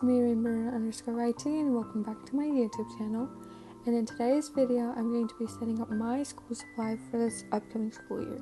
it's me, 𝓱𝓮𝓵𝓵𝓸, and welcome back to my YouTube channel. And in today's video, I'm going to be setting up my school supply for this upcoming school year.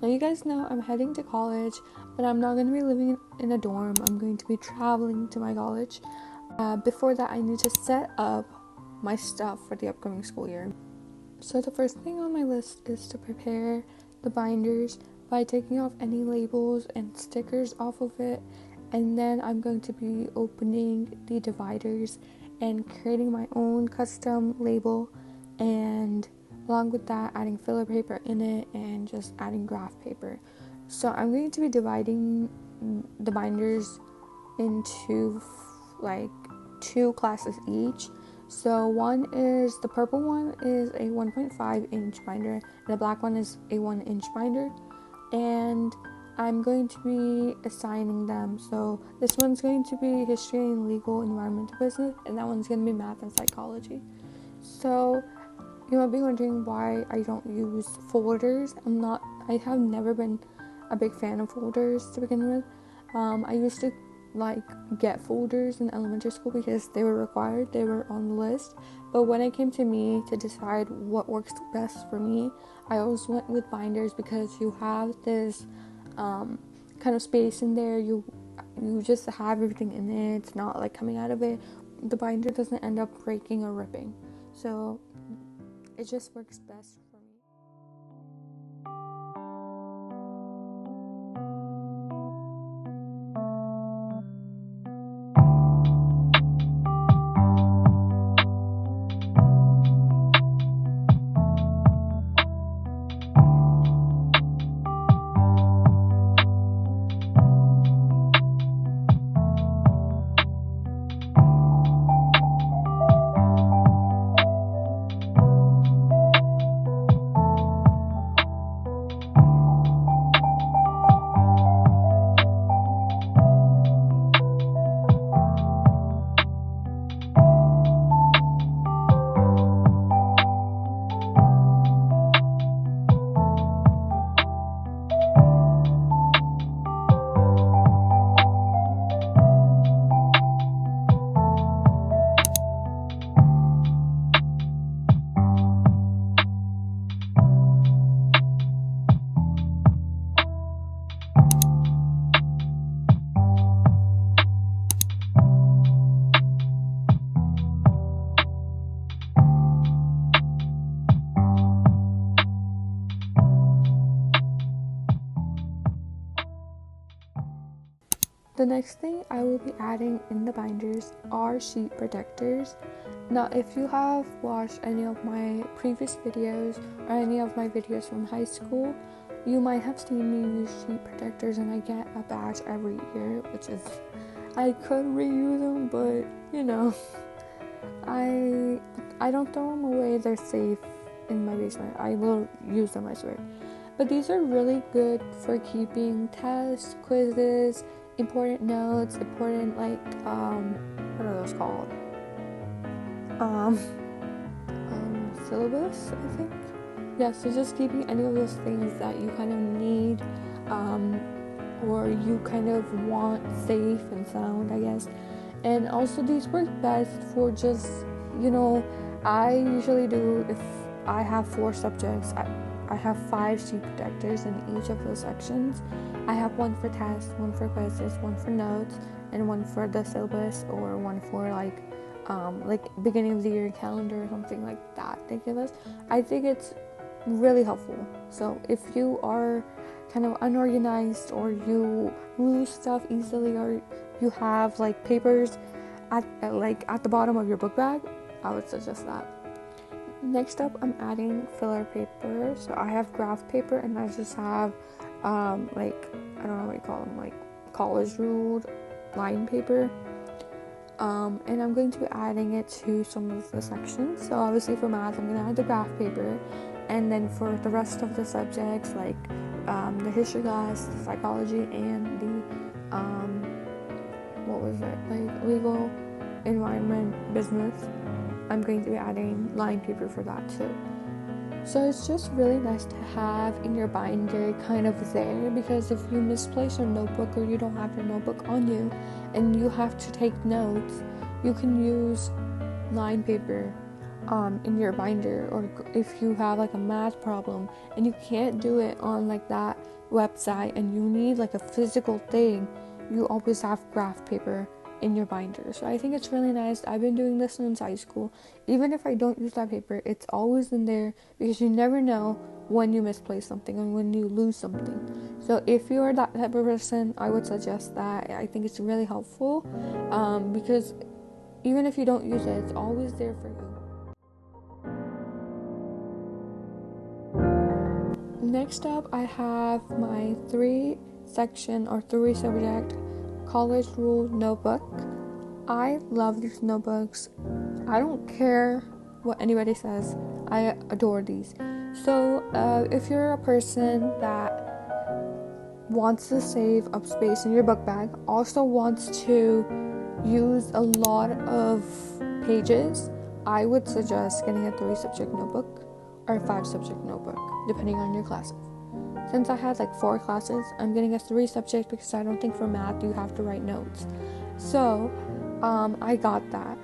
Now, you guys know I'm heading to college, but I'm not going to be living in a dorm. I'm going to be traveling to my college. Before that, I need to set up my stuff for the upcoming school year. So the first thing on my list is to prepare the binders by taking off any labels and stickers off of it. And then I'm going to be opening the dividers and creating my own custom label, and along with that adding filler paper in it and just adding graph paper. So I'm going to be dividing the binders into like 2 classes each. So one is, the purple one is a 1.5 inch binder and the black one is a 1 inch binder, and I'm going to be assigning them. So this one's going to be history and legal environmental business, and that one's going to be math and psychology. So you might be wondering why I don't use folders. I have never been a big fan of folders to begin with. I used to get folders in elementary school because they were required, they were on the list. But when it came to me to decide what works best for me, I always went with binders because you have this kind of space in there. You just have everything in it. It's not like coming out of it. The binder doesn't end up breaking or ripping, so it just works best for me. The next thing I will be adding in the binders are sheet protectors. Now, if you have watched any of my previous videos or any of my videos from high school, you might have seen me use sheet protectors, and I get a batch every year, which is, I could reuse them, but you know, I don't throw them away. They're safe in my basement. I will use them, I swear. But these are really good for keeping tests, quizzes, important notes, important what are those called? Syllabus, I think. Yeah, so just keeping any of those things that you kind of need, or you kind of want safe and sound, I guess. And also these work best for just, I usually do, if I have 4 subjects, I have 5 sheet protectors in each of those sections. I have one for tests, one for quizzes, one for notes, and one for the syllabus, or one for like beginning of the year calendar or something like that they give us. I think it's really helpful. So if you are kind of unorganized, or you lose stuff easily, or you have papers at the bottom of your book bag, I would suggest that. Next up, I'm adding filler paper. So I have graph paper, and I just have I don't know what you call them, college ruled line paper. And I'm going to be adding it to some of the sections. So obviously for math, I'm going to add the graph paper, and then for the rest of the subjects, the history class, the psychology, and the legal, environment, business, I'm going to be adding line paper for that too. So it's just really nice to have in your binder kind of there, because if you misplace your notebook or you don't have your notebook on you and you have to take notes, you can use line paper in your binder. Or if you have like a math problem and you can't do it on like that website and you need like a physical thing, you always have graph paper in your binder. So I think it's really nice. I've been doing this since high school. Even if I don't use that paper, it's always in there, because you never know when you misplace something and when you lose something. So if you are that type of person, I would suggest that. I think it's really helpful, because even if you don't use it, it's always there for you. Next up, I have my 3-section or 3-subject college rule notebook. I love these notebooks. I don't care what anybody says. I adore these. So if you're a person that wants to save up space in your book bag, also wants to use a lot of pages, I would suggest getting a 3-subject notebook or a 5-subject notebook, depending on your classes. Since I had like 4 classes, I'm getting a 3-subject because I don't think for math you have to write notes. So I got that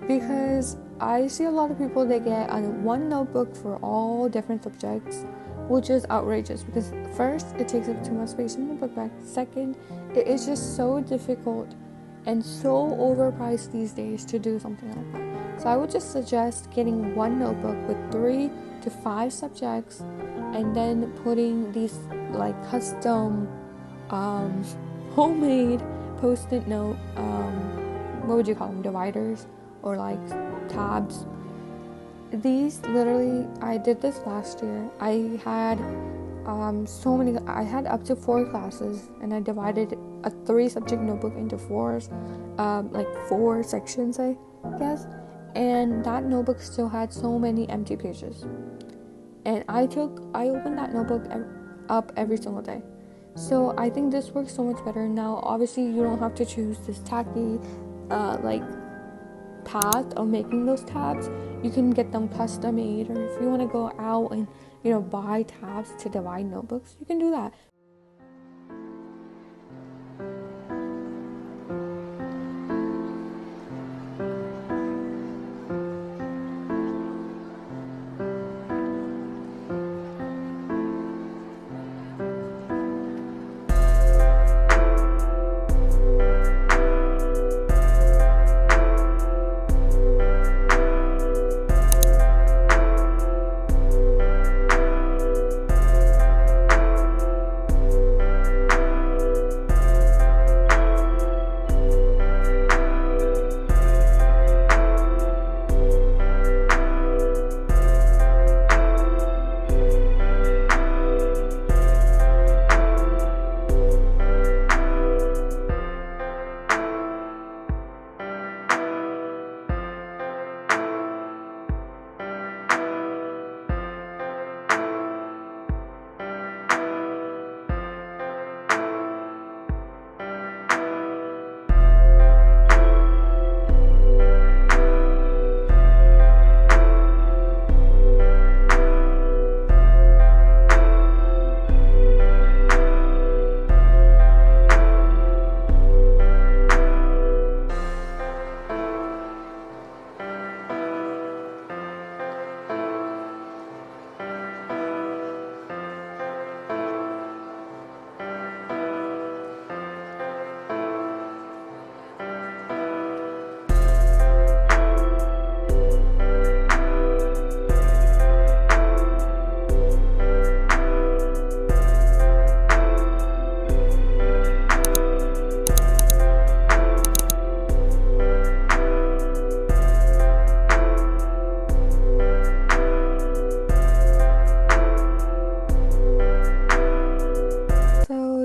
because I see a lot of people, they get one notebook for all different subjects, which is outrageous, because first, it takes up too much space in the book bag. Second, it is just so difficult and so overpriced these days to do something like that. So I would just suggest getting one notebook with 3 to 5 subjects, and then putting these like custom homemade post-it note, what would you call them, dividers or like tabs. These literally, I did this last year. I had I had up to 4 classes, and I divided a 3-subject notebook into 4s, like 4 sections, I guess. And that notebook still had so many empty pages. And I opened that notebook up every single day. So I think this works so much better. Now, obviously, you don't have to choose this tacky, like path of making those tabs. You can get them custom made, or if you want to go out and buy tabs to divide notebooks, you can do that.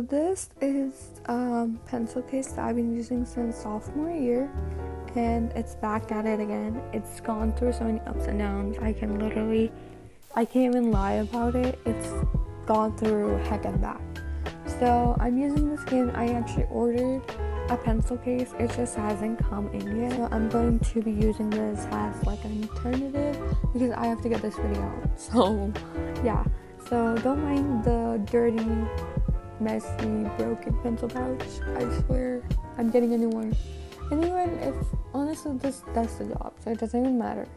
This is pencil case that I've been using since sophomore year, and it's back at it again. It's gone through so many ups and downs. I can't even lie about it. It's gone through heck and back. So I'm using this again. I actually ordered a pencil case. It just hasn't come in yet, so I'm going to be using this as like an alternative because I have to get this video out. So yeah, so don't mind the dirty, messy, broken pencil pouch. I swear I'm getting a new one. And even if honestly this does the job, so it doesn't even matter.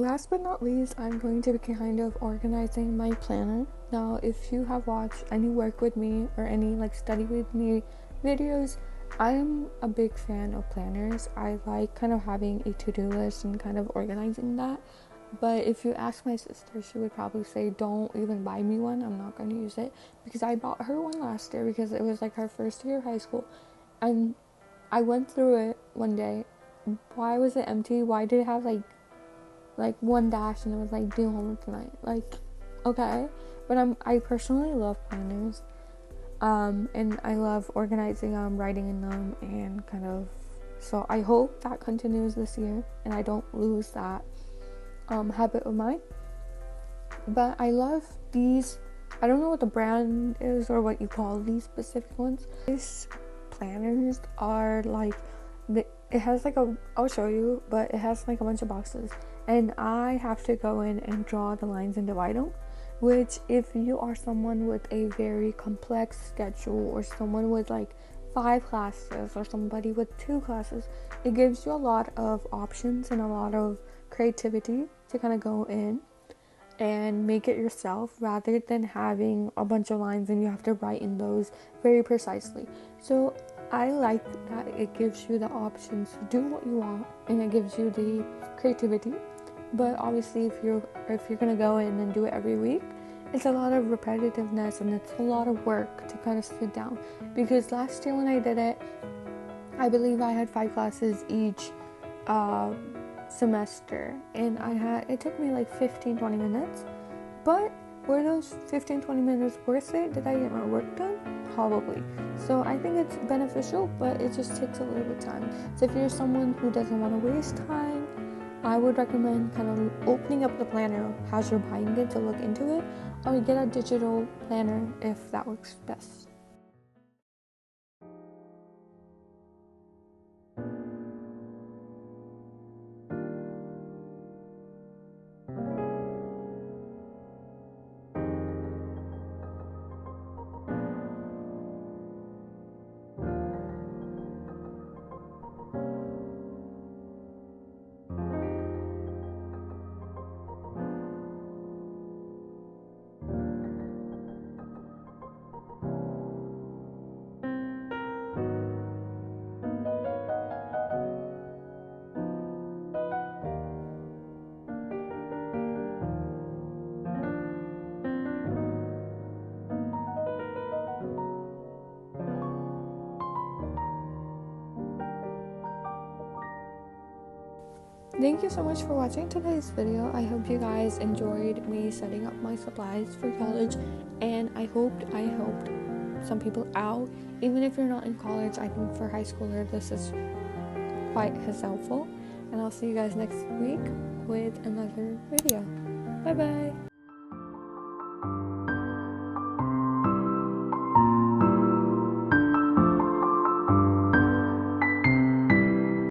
last but not least, I'm going to be kind of organizing my planner. Now, if you have watched any work with me or any like study with me videos, I am a big fan of planners. I like kind of having a to-do list and kind of organizing that. But if you ask my sister, she would probably say don't even buy me one. I'm not going to use it, because I bought her one last year because it was like her first year of high school, and I went through it one day. Why was it empty? Why did it have like one dash and it was like do homework tonight? Like, okay. But I personally love planners, and I love organizing them, writing in them, and kind of, so I hope that continues this year and I don't lose that habit of mine. But I love these. I don't know what the brand is or what you call these specific ones. These planners are like, it has like I'll show you, but it has like a bunch of boxes, and I have to go in and draw the lines and divide them, which if you are someone with a very complex schedule, or someone with like 5 classes, or somebody with 2 classes, it gives you a lot of options and a lot of creativity to kind of go in and make it yourself, rather than having a bunch of lines and you have to write in those very precisely. So I like that it gives you the options to do what you want, and it gives you the creativity. But obviously, if you're gonna go in and do it every week, it's a lot of repetitiveness and it's a lot of work to kind of sit down. Because last year when I did it, I believe I had 5 classes each semester, and it took me like 15-20 minutes. But were those 15-20 minutes worth it? Did I get my work done? Probably. So I think it's beneficial, but it just takes a little bit of time. So if you're someone who doesn't want to waste time, I would recommend kind of opening up the planner as you're buying it to look into it, or get a digital planner if that works best. Thank you so much for watching today's video. I hope you guys enjoyed me setting up my supplies for college, and I helped some people out. Even if you're not in college, I think for high schooler this is quite helpful. And I'll see you guys next week with another video. Bye bye.